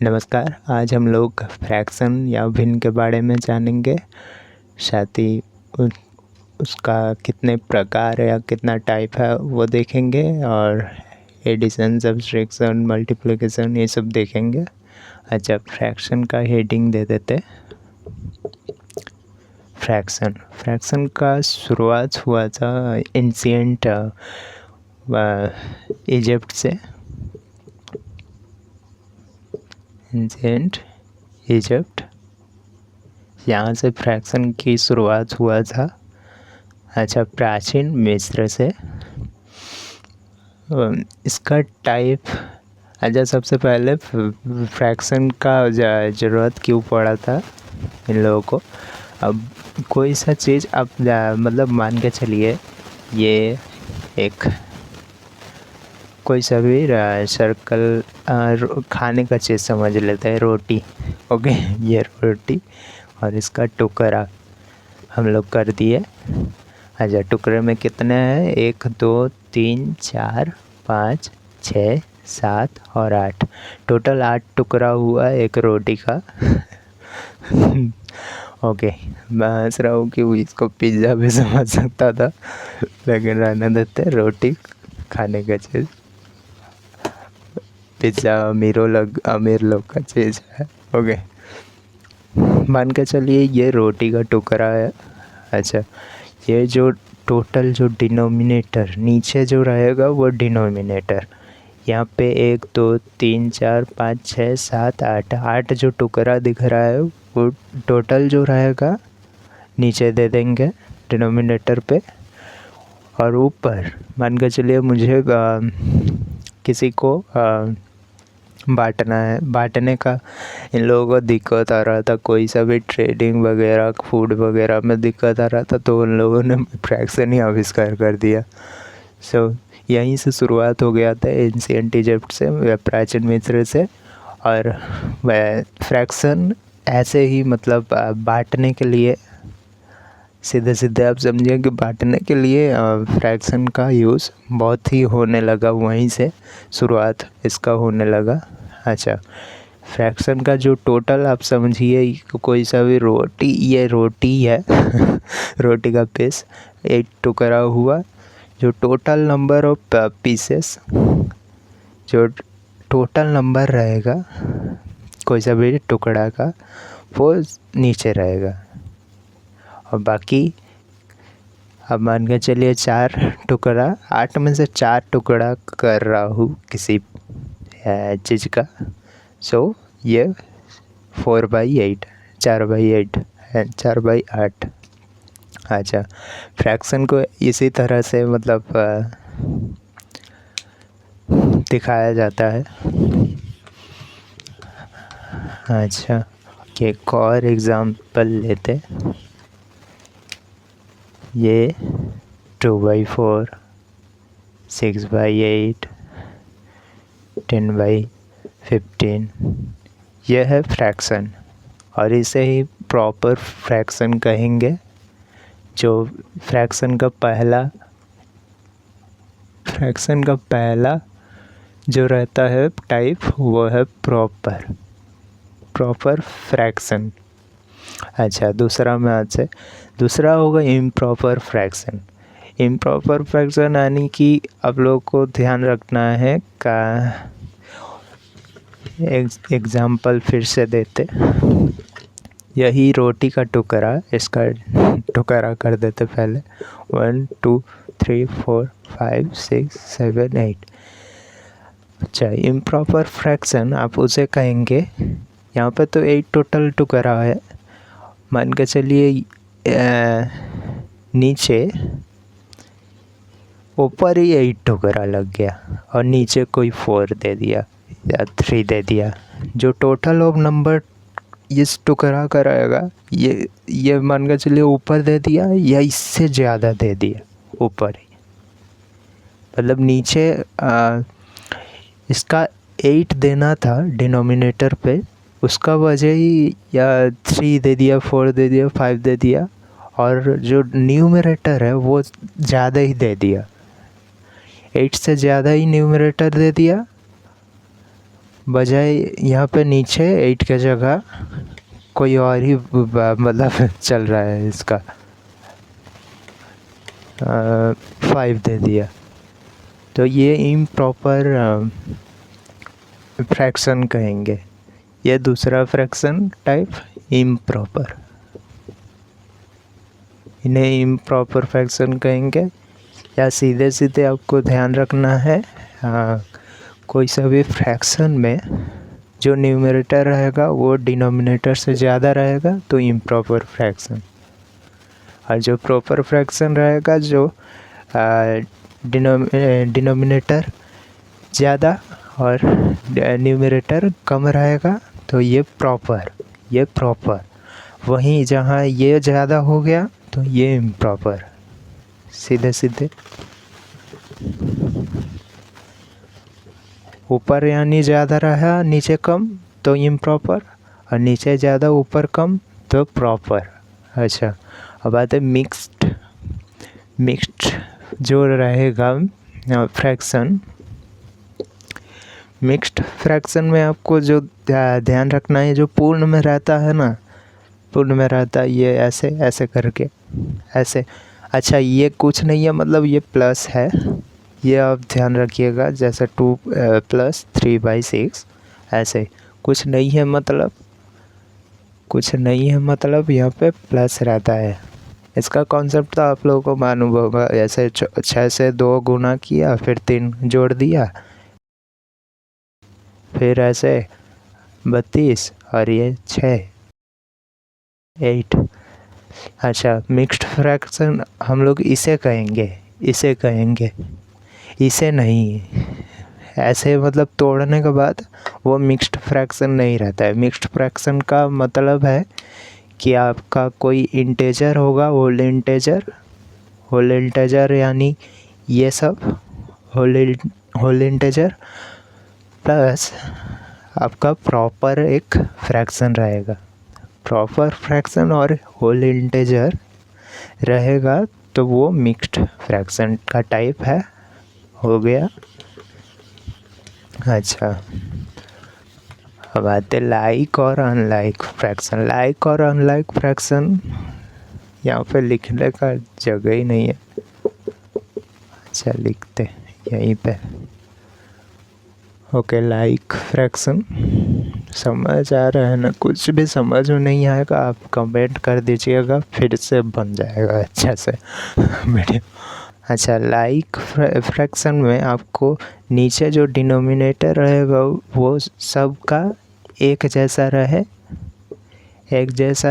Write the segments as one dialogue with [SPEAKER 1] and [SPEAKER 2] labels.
[SPEAKER 1] नमस्कार। आज हम लोग फ्रैक्शन या भिन्न के बारे में जानेंगे। साथ ही उसका कितने प्रकार या कितना टाइप है वो देखेंगे और एडिशन, सब्सट्रैक्शन, मल्टीप्लिकेशन ये सब देखेंगे। अच्छा, फ्रैक्शन का हेडिंग दे देते। फ्रैक्शन का शुरुआत हुआ था एंशिएंट इजिप्ट से। एंशिएंट इजिप्ट, यहाँ से फ्रैक्शन की शुरुआत हुआ था। अच्छा, प्राचीन मिस्र से। इसका टाइप, अच्छा सबसे पहले फ्रैक्शन का ज़रूरत क्यों पड़ा था इन लोगों को। अब कोई सा चीज़ आप मतलब मान के चलिए, ये एक कोई सा भी सर्कल खाने का चीज़ समझ लेते हैं, रोटी। ओके, ये रोटी और इसका टुकड़ा हम लोग कर दिए। अच्छा, टुकड़े में कितने हैं? 1 2 3 4 5 6 7 और 8। टोटल 8 टुकड़ा हुआ एक रोटी का। ओके, मैं हंस रहा हूँ कि इसको पिज़्ज़ा भी समझ सकता था, लेकिन रहने देते। रोटी खाने का चीज़, पिज़्ज़ा अमीर लोग का चीज़ है। ओके, मान के चलिए ये रोटी का टुकड़ा है। अच्छा, ये जो टोटल जो डिनोमिनेटर नीचे जो रहेगा वो डिनोमिनेटर, यहाँ पे 1 2 3 4 5 6 7 8 जो टुकड़ा दिख रहा है वो टोटल जो रहेगा नीचे दे देंगे डिनोमिनेटर पे। और ऊपर मान के चलिए मुझे किसी को बांटना है। बांटने का इन लोगों को दिक्कत आ रहा था, कोई सा भी ट्रेडिंग वगैरह, फूड वगैरह में दिक्कत आ रहा था, तो उन लोगों ने फ्रैक्शन ही आविष्कार कर दिया। यहीं से शुरुआत हो गया था एंशिएंट इजिप्ट से, प्राचीन मिस्र से। और फ्रैक्शन ऐसे ही मतलब बांटने के लिए, सीधे सीधे आप समझिए कि बांटने के लिए फ्रैक्शन का यूज़ बहुत ही होने लगा, वहीं से शुरुआत इसका होने लगा। अच्छा, फ्रैक्शन का जो टोटल आप समझिए, कोई सा भी रोटी, ये रोटी है। रोटी का पीस 8 टुकड़ा हुआ। जो टोटल नंबर ऑफ पीसेस, जो टोटल नंबर रहेगा कोई सा भी टुकड़ा का, वो नीचे रहेगा। और बाकी अब मान के चलिए 4 टुकड़ा, 8 में से 4 टुकड़ा कर रहा हूँ किसी चीज़ का। ये 4/8, 4/8 है, 4/8। अच्छा, फ्रैक्शन को इसी तरह से मतलब दिखाया जाता है। अच्छा, एक और एग्ज़ाम्पल लेते। ये 2/4, 6/8, 10/15, यह है फ्रैक्शन। और इसे ही प्रॉपर फ्रैक्शन कहेंगे। जो फ्रैक्शन का पहला जो रहता है टाइप, वो है प्रॉपर फ्रैक्शन। अच्छा, दूसरा में आज से दूसरा होगा इम्प्रॉपर फ्रैक्शन। इम्प्रॉपर फ्रैक्शन यानी कि आप लोग को ध्यान रखना है का एग्जाम्पल फिर से देते। यही रोटी का टुकड़ा, इसका टुकड़ा कर देते पहले। 1 2 3 4 5 6 7 8। अच्छा, इम्प्रॉपर फ्रैक्शन आप उसे कहेंगे, यहाँ पे तो 8 टोटल टुकड़ा है। मान के चलिए नीचे ऊपर ही 8 टुकड़ा लग गया और नीचे कोई 4 दे दिया या 3 दे दिया। जो टोटल ऑफ नंबर इस टुकड़ा का रहेगा, ये मान के चलिए ऊपर दे दिया या इससे ज़्यादा दे दिया ऊपर ही, मतलब नीचे इसका 8 देना था डिनोमिनेटर पे, उसका वजह ही या 3 दे दिया, 4 दे दिया, 5 दे दिया। और जो न्यूमरेटर है वो ज़्यादा ही दे दिया, 8 से ज़्यादा ही न्यूमरेटर दे दिया, बजाय यहाँ पे नीचे 8 के जगह कोई और ही मतलब चल रहा है इसका 5 दे दिया, तो ये इम्प्रॉपर फ्रैक्शन कहेंगे। ये दूसरा फ्रैक्शन टाइप इम्प्रॉपर, इन्हें इम्प्रॉपर फ्रैक्शन कहेंगे। या सीधे सीधे आपको ध्यान रखना है, कोई सा भी फ्रैक्शन में जो न्यूमरेटर रहेगा वो डिनोमिनेटर से ज़्यादा रहेगा तो इम्प्रॉपर फ्रैक्शन, और जो प्रॉपर फ्रैक्शन रहेगा जो डिनोमिनेटर ज़्यादा और न्यूमरेटर कम रहेगा तो ये प्रॉपर। वहीं जहाँ ये ज़्यादा हो गया तो ये इम्प्रॉपर। सीधे सीधे ऊपर यानी ज़्यादा रहा नीचे कम तो इम्प्रॉपर, और नीचे ज़्यादा ऊपर कम तो प्रॉपर। अच्छा, अब आते हैं मिक्स्ड जो रहेगा फ्रैक्शन। मिक्स्ड फ्रैक्शन में आपको जो ध्यान रखना है, जो पूर्ण में रहता है ना, पूर्ण में रहता है ये ऐसे ऐसे करके ऐसे। अच्छा, ये कुछ नहीं है, मतलब ये प्लस है, ये आप ध्यान रखिएगा। जैसे 2 + 3/6 ऐसे कुछ नहीं है, मतलब यहाँ पे प्लस रहता है। इसका कॉन्सेप्ट तो आप लोगों को मालूम होगा। ऐसे 6 से 2 गुना किया, फिर 3 जोड़ दिया, फिर ऐसे 32 और ये 6 8। अच्छा, मिक्स्ड फ्रैक्शन हम लोग इसे कहेंगे, इसे नहीं। ऐसे मतलब तोड़ने के बाद वो मिक्स्ड फ्रैक्शन नहीं रहता है। मिक्स्ड फ्रैक्शन का मतलब है कि आपका कोई इंटेजर होगा, होल इंटेजर यानी ये सब होल इंटेजर प्लस आपका प्रॉपर एक फ्रैक्शन रहेगा। प्रॉपर फ्रैक्शन और होल इंटेजर रहेगा तो वो मिक्स्ड फ्रैक्शन का टाइप है, हो गया। अच्छा, अब आते लाइक और अनलाइक फ्रैक्शन। लाइक और अनलाइक फ्रैक्शन यहाँ पे लिखने का जगह ही नहीं है। अच्छा, लिखते यहीं पे। ओके, लाइक फ्रैक्शन समझ आ रहा है ना? कुछ भी समझ में नहीं आएगा आप कमेंट कर दीजिएगा, फिर से बन जाएगा अच्छा से वीडियो। अच्छा, लाइक फ्रैक्शन में आपको नीचे जो डिनोमिनेटर रहेगा वो सबका एक जैसा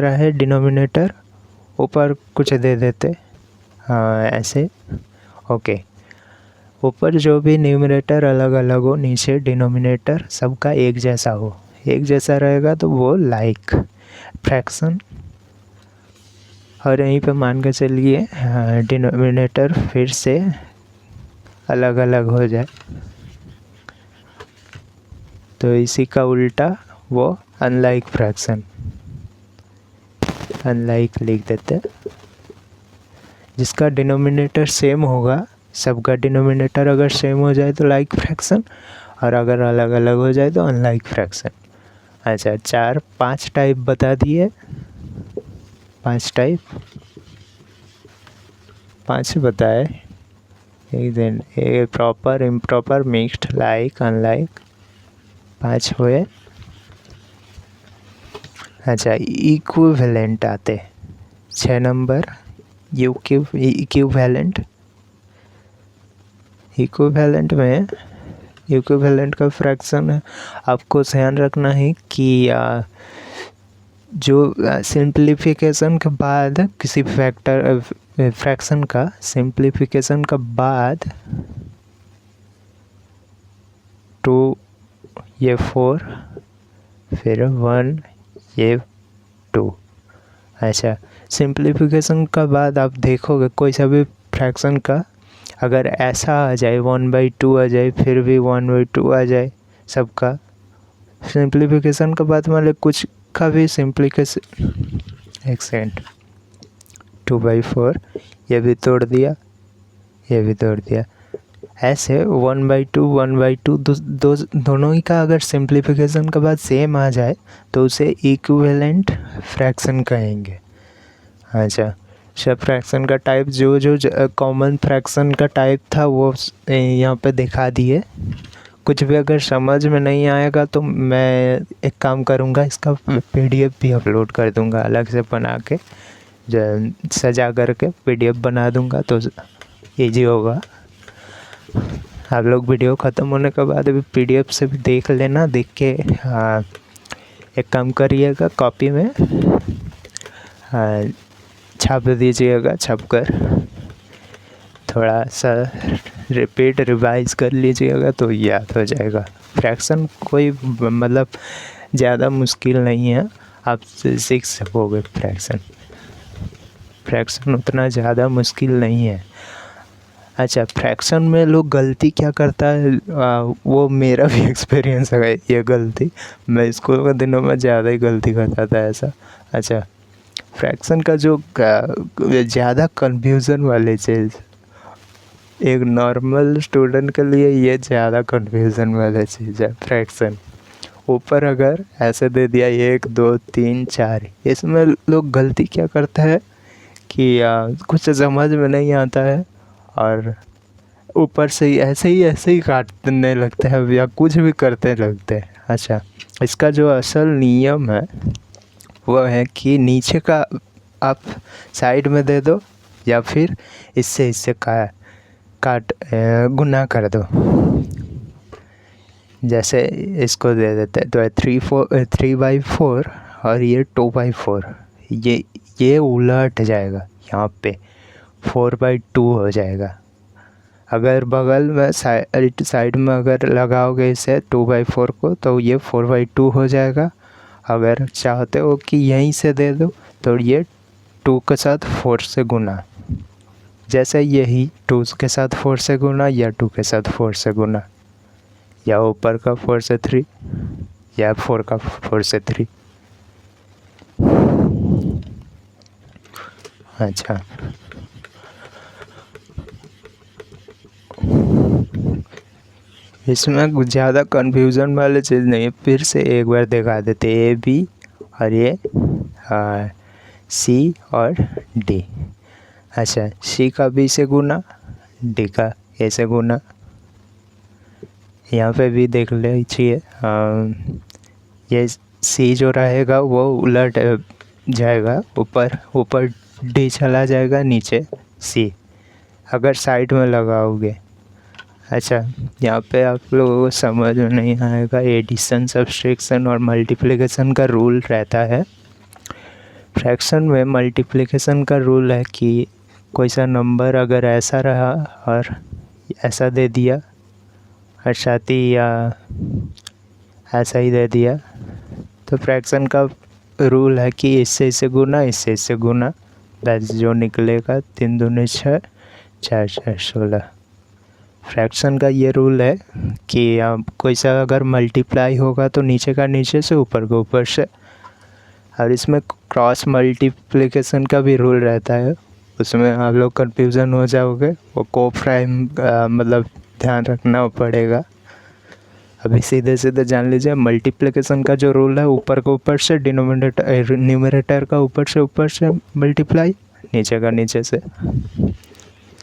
[SPEAKER 1] रहे डिनोमिनेटर। ऊपर कुछ दे देते, हाँ ऐसे। ओके, ऊपर जो भी न्यूमरेटर अलग अलग हो, नीचे डिनोमिनेटर सबका एक जैसा रहेगा तो वो लाइक फ्रैक्शन। और यहीं पे मान के चलिए डिनोमिनेटर फिर से अलग अलग हो जाए तो इसी का उल्टा वो अनलाइक फ्रैक्शन, अनलाइक लिख देते। जिसका डिनोमिनेटर सेम होगा, सबका डिनोमिनेटर अगर सेम हो जाए तो लाइक फ्रैक्शन, और अगर अलग अलग हो जाए तो अनलाइक फ्रैक्शन। अच्छा, 5 टाइप बता दिए, 5 बताए। एक दिन a proper, improper, mixed, like, unlike, 5 हुए। अच्छा, इक्विवेलेंट आते 6 नंबर। इक्विवेलेंट का फ्रैक्शन है। आपको ध्यान रखना है कि जो सिंप्लीफिकेशन के बाद किसी फ्रैक्शन का सिंप्लीफिकेशन का बाद 2 ये 4 फिर 1 ये 2। अच्छा, सिंप्लीफिकेशन का बाद आप देखोगे कोई सा भी फ्रैक्शन का अगर ऐसा आ जाए 1/2 आ जाए, फिर भी 1/2 आ जाए, सबका सिंप्लीफिकेशन के बाद मतलब कुछ का भी सिंप्लीफिकेशन 2/4 ये भी तोड़ दिया, ऐसे 1/2 1/2 दोनों ही का अगर सिंप्लीफिकेशन के बाद सेम आ जाए तो उसे इक्विवेलेंट फ्रैक्शन कहेंगे। अच्छा, सब फ्रैक्शन का टाइप जो कॉमन फ्रैक्शन का टाइप था वो यहाँ पे दिखा दिए। कुछ भी अगर समझ में नहीं आएगा तो मैं एक काम करूँगा, इसका PDF भी अपलोड कर दूँगा अलग से बना के, जो सजा करके PDF बना दूँगा तो ईजी होगा। आप लोग वीडियो ख़त्म होने के बाद भी PDF से भी देख लेना, देख के एक काम करिएगा, कॉपी में छाप दीजिएगा, छाप कर थोड़ा सा रिपीट रिवाइज कर लीजिएगा तो याद हो जाएगा। फ्रैक्शन कोई मतलब ज़्यादा मुश्किल नहीं है, आप सीख सकोगे। फ्रैक्शन उतना ज़्यादा मुश्किल नहीं है। अच्छा, फ्रैक्शन में लोग गलती क्या करता है, वो मेरा भी एक्सपीरियंस है ये गलती। मैं स्कूल के दिनों में ज़्यादा ही गलती करता था ऐसा। अच्छा, फ्रैक्शन का जो ज़्यादा कन्फ्यूज़न वाली चीज़, एक नॉर्मल स्टूडेंट के लिए ये ज़्यादा कन्फ्यूज़न वाली चीज़ है फ्रैक्शन। ऊपर अगर ऐसे दे दिया 1 2 3 4, इसमें लोग गलती क्या करते हैं कि कुछ समझ में नहीं आता है और ऊपर से ही ऐसे ही काटने लगते हैं या कुछ भी करते लगते हैं। अच्छा, इसका जो असल नियम है वो है कि नीचे का आप साइड में दे दो या फिर इससे काट गुना कर दो। जैसे इसको दे देते हैं तो 3/4 और ये 2/4, ये उलट जाएगा, यहाँ पे 4/2 हो जाएगा। अगर बगल में साइड में अगर लगाओगे इसे 2/4 को तो ये 4/2 हो जाएगा। अगर चाहते हो कि यहीं से दे दो तो ये 2 के साथ 4 से गुना, जैसे यही 2 के साथ 4 से गुना या 2 के साथ 4 से गुना, या ऊपर का 4 से 3 या 4 का 4 से 3। अच्छा, इसमें ज़्यादा कन्फ्यूज़न वाली चीज़ नहीं है, फिर से एक बार दिखा देते। AB और ये C और D। अच्छा, C का B से गुना, D का A से गुना। यहाँ पे भी देख लीजिए, ये C जो रहेगा वो उलट जाएगा, ऊपर D चला जाएगा, नीचे C अगर साइड में लगाओगे। अच्छा, यहाँ पे आप लोगों को समझ में नहीं आएगा, एडिशन सब्सट्रैक्शन और मल्टीप्लिकेशन का रूल रहता है। फ्रैक्शन में मल्टीप्लिकेशन का रूल है कि कोई सा नंबर अगर ऐसा रहा और ऐसा दे दिया और साथ ही या ऐसा ही दे दिया, तो फ्रैक्शन का रूल है कि इससे गुना, इससे गुना, बस जो निकलेगा 3 दूनी 6, 4 4 16। फ्रैक्शन का ये रूल है कि कोई सा अगर मल्टीप्लाई होगा तो नीचे का नीचे से, ऊपर का ऊपर से। और इसमें क्रॉस मल्टीप्लिकेशन का भी रूल रहता है, उसमें आप लोग कन्फ्यूज़न हो जाओगे, वो कोप्राइम मतलब ध्यान रखना पड़ेगा। अभी सीधे जान लीजिए, मल्टीप्लिकेशन का जो रूल है, ऊपर का ऊपर से, न्यूमरेटर का ऊपर से मल्टीप्लाई, नीचे का नीचे से।